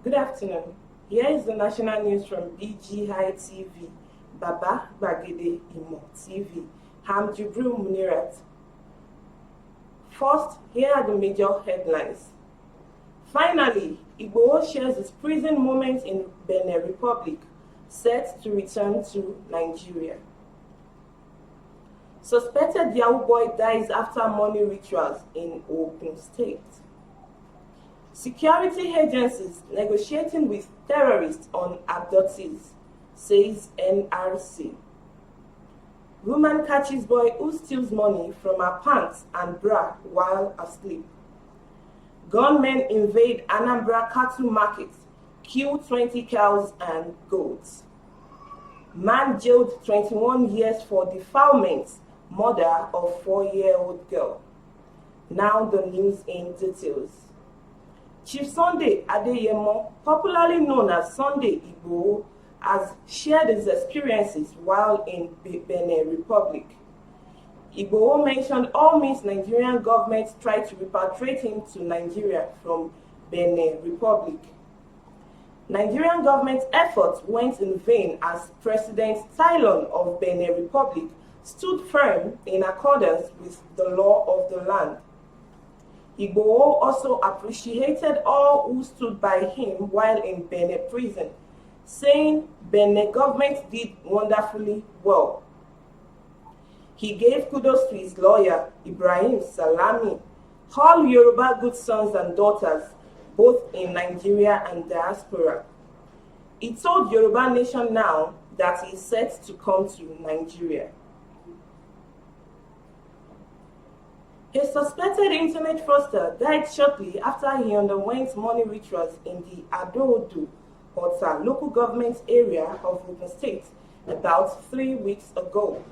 Good afternoon. Here is the national news from B0Y TV, Baba Gbagede Imo TV. I'm M0NEY. First, here are the major headlines. Finally, Igboho shares his prison moments in Benin Republic, set to return to Nigeria. Suspected Yahoo boy dies after money rituals in Ogun State. Security agencies negotiating with terrorists on abductees, says NRC. Woman catches boy who steals money from her pants and bra while asleep. Gunmen invade Anambra cattle market, kill 20 cows and goats. Man jailed 21 years for defilement, murder of 4-year-old girl. Now the news in details. Chief Sunday Adeyemo, popularly known as Sunday Igboho, has shared his experiences while in Benin Republic. Igboho mentioned all means Nigerian government tried to repatriate him to Nigeria from Benin Republic. Nigerian government's efforts went in vain as President Tylon of Benin Republic stood firm in accordance with the law of the land. Igboho also appreciated all who stood by him while in Benin prison, saying Benin government did wonderfully well. He gave kudos to his lawyer, Ibrahim Salami, all Yoruba good sons and daughters, both in Nigeria and diaspora. He told Yoruba Nation Now that he is set to come to Nigeria. A suspected internet fraudster died shortly after he underwent money rituals in the Adodo Ota local government area of Ogun State about 3 weeks ago.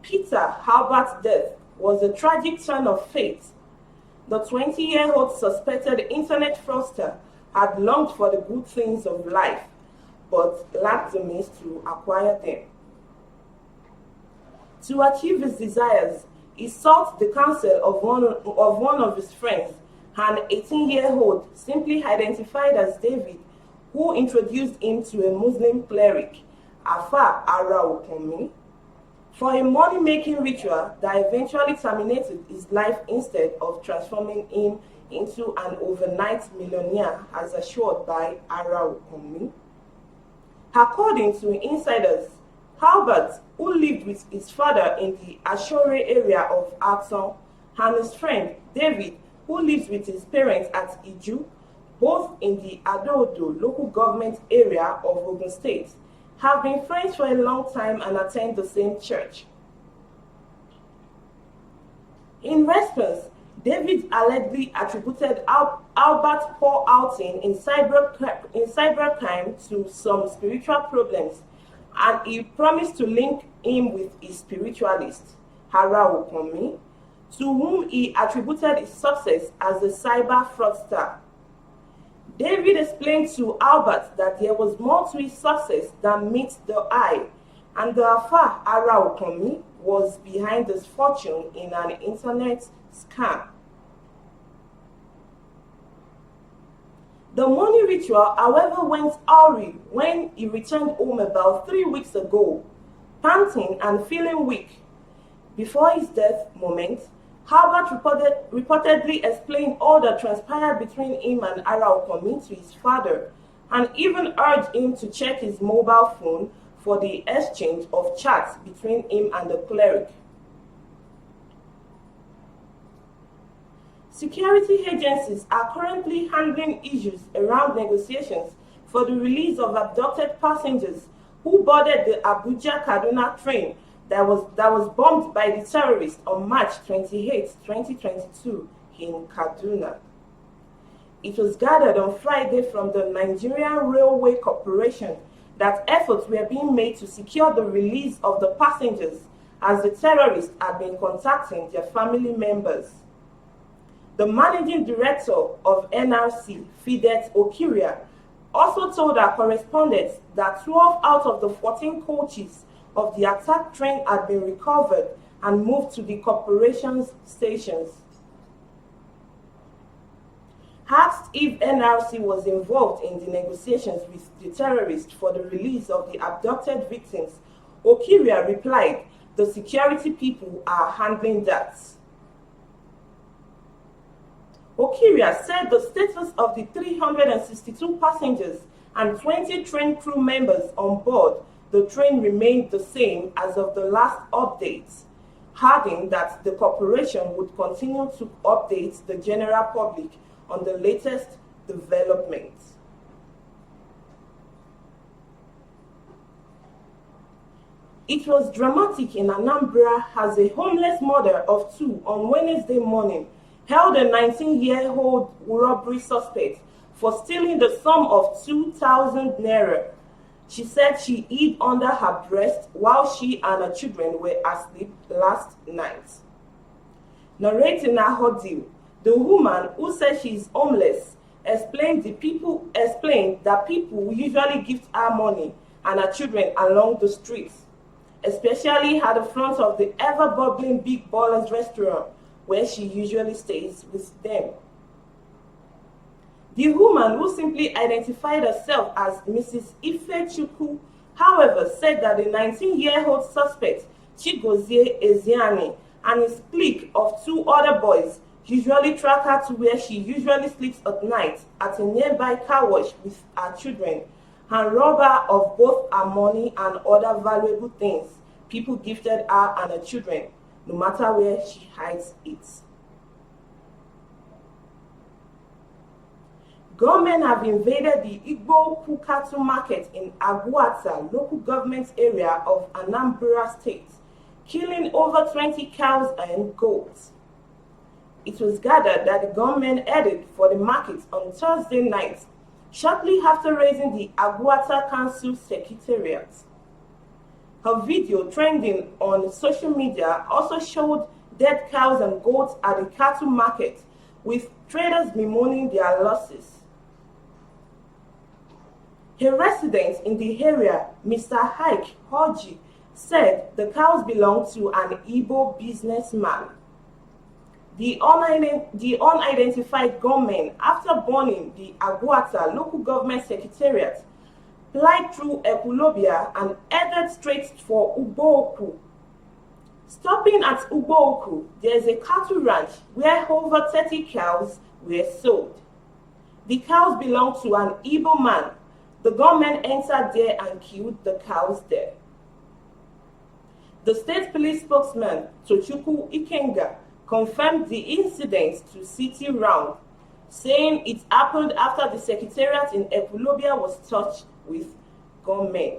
Peter Halbert's death was a tragic turn of fate. The 20-year-old suspected internet fraudster had longed for the good things of life, but lacked the means to acquire them. To achieve his desires, he sought the counsel of one of his friends, an 18-year-old simply identified as David, who introduced him to a Muslim cleric, Afa R1TÜALS, for a money-making ritual that eventually terminated his life instead of transforming him into an overnight millionaire, as assured by R1TÜALS. According to insiders, Halbert, who lived with his father in the Ashore area of Aton, and his friend David, who lives with his parents at Iju, both in the Adodo local government area of Ogun State, have been friends for a long time and attend the same church. In response, David allegedly attributed Albert's poor outing in cybercrime to some spiritual problems, and he promised to link him with his spiritualist, R1TÜALS, to whom he attributed his success as a cyber fraudster. David explained to Albert that there was more to his success than meets the eye, and the Afa R1TÜALS was behind his fortune in an internet scam. The money ritual, however, went awry when he returned home about 3 weeks ago, panting and feeling weak. Before his death moment, Halbert reportedly explained all that transpired between him and R1TÜALS to his father, and even urged him to check his mobile phone for the exchange of chats between him and the cleric. Security agencies are currently handling issues around negotiations for the release of abducted passengers who boarded the Abuja-Kaduna train that was bombed by the terrorists on March 28, 2022 in Kaduna. It was gathered on Friday from the Nigerian Railway Corporation that efforts were being made to secure the release of the passengers, as the terrorists had been contacting their family members. The managing director of NRC, Fidet Okiria, also told our correspondents that 12 out of the 14 coaches of the attack train had been recovered and moved to the corporation's stations. Asked if NRC was involved in the negotiations with the terrorists for the release of the abducted victims, Okiria replied, "The security people are handling that." Okiria said the status of the 362 passengers and 20 train crew members on board the train remained the same as of the last update, adding that the corporation would continue to update the general public on the latest developments. It was dramatic in Anambra as a homeless mother of two on Wednesday morning held a 19-year-old robbery suspect for stealing the sum of 2,000 naira. She said she hid under her breast while she and her children were asleep last night. Narrating her ordeal, the woman, who said she is homeless, explained that people usually gift her money and her children along the streets, especially at the front of the ever-bubbling B0Y's restaurant, where she usually stays with them. The woman, who simply identified herself as Mrs. Ifechukwu, however, said that the 19-year-old suspect, Chigozie Eziani, and his clique of two other boys usually track her to where she usually sleeps at night at a nearby car wash with her children, and rob her of both her money and other valuable things people gifted her and her children, no matter where she hides it. Gunmen have invaded the Igboho cattle market in Agwata local government area of Anambra State, killing over 20 cows and goats. It was gathered that the gunmen headed for the market on Thursday night, shortly after raiding the Agwata Council Secretariat. A video trending on social media also showed dead cows and goats at the cattle market, with traders bemoaning their losses. A resident in the area, Mr. Ike Hoji, said the cows belonged to an Igbo businessman. The unidentified gunmen, after burning the Agwata local government secretariat, plied through Ekulobia and headed straight for Igboho. Stopping at Igboho, there is a cattle ranch where over 30 cows were sold. The cows belonged to an Igbo man. The gunmen entered there and killed the cows there. The state police spokesman, Tochukwu Ikenga, confirmed the incident to City Round, saying it happened after the secretariat in Ekulobia was touched with gunmen.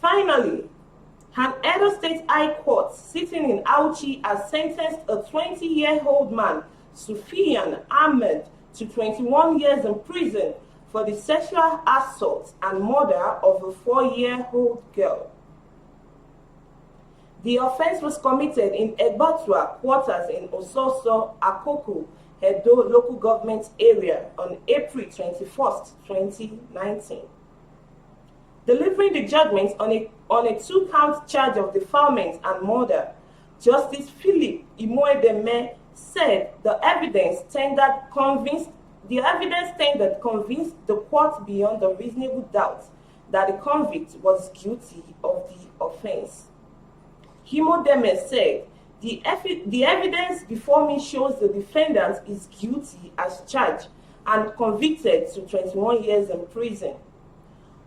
Finally, an Edo State High Court sitting in Auchi has sentenced a 20-year-old man, Sufiyan Ahmed, to 21 years in prison for the sexual assault and murder of a 4-year-old girl. The offense was committed in Egbatua quarters in Ososo, Akoko, Edo local government area on April 21, 2019. Delivering the judgment on a 2-count charge of defilement and murder, Justice Philip M0NEY said the evidence tendered convinced the court beyond a reasonable doubt that the convict was guilty of the offense. M0NEY said, the evidence before me shows the defendant is guilty as charged and convicted to 21 years in prison,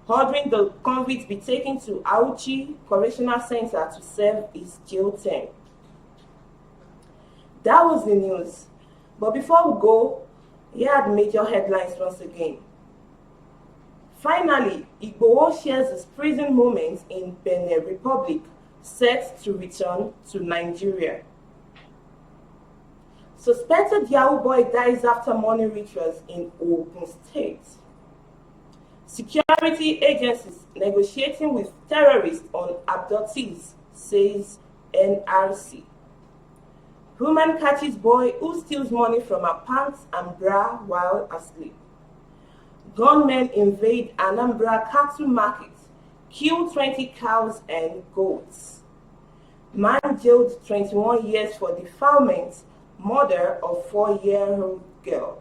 ordering the convict be taken to Auchi Correctional Center to serve his jail term. That was the news. But before we go, here are the major headlines once again. Finally, Igboho shares his prison moments in Benin Republic, set to return to Nigeria. Suspected Yahoo boy dies after money rituals in Ogun State. Security agencies negotiating with terrorists on abductees, says NRC. Woman catches boy who steals money from her pants and bra while asleep. Gunmen invade Anambra cattle market, kill 20 cows and goats. Man jailed 21 years for defilement, murder of 4-year-old girl.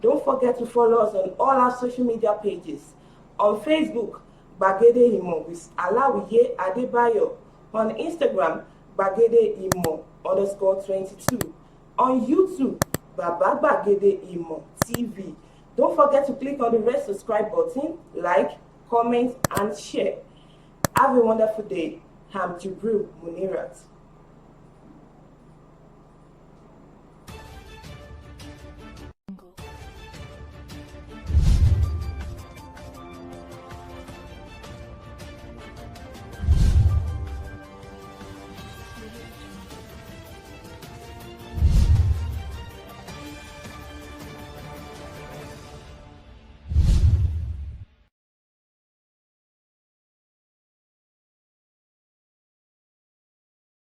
Don't forget to follow us on all our social media pages. On Facebook, Gbagede Imo with Alawiye Adebayo. On Instagram, Gbagede Imo _22. On YouTube, Baba Gbagede Imo TV. Don't forget to click on the red subscribe button, like, comment, and share. Have a wonderful day. I'm Jibril Munirat.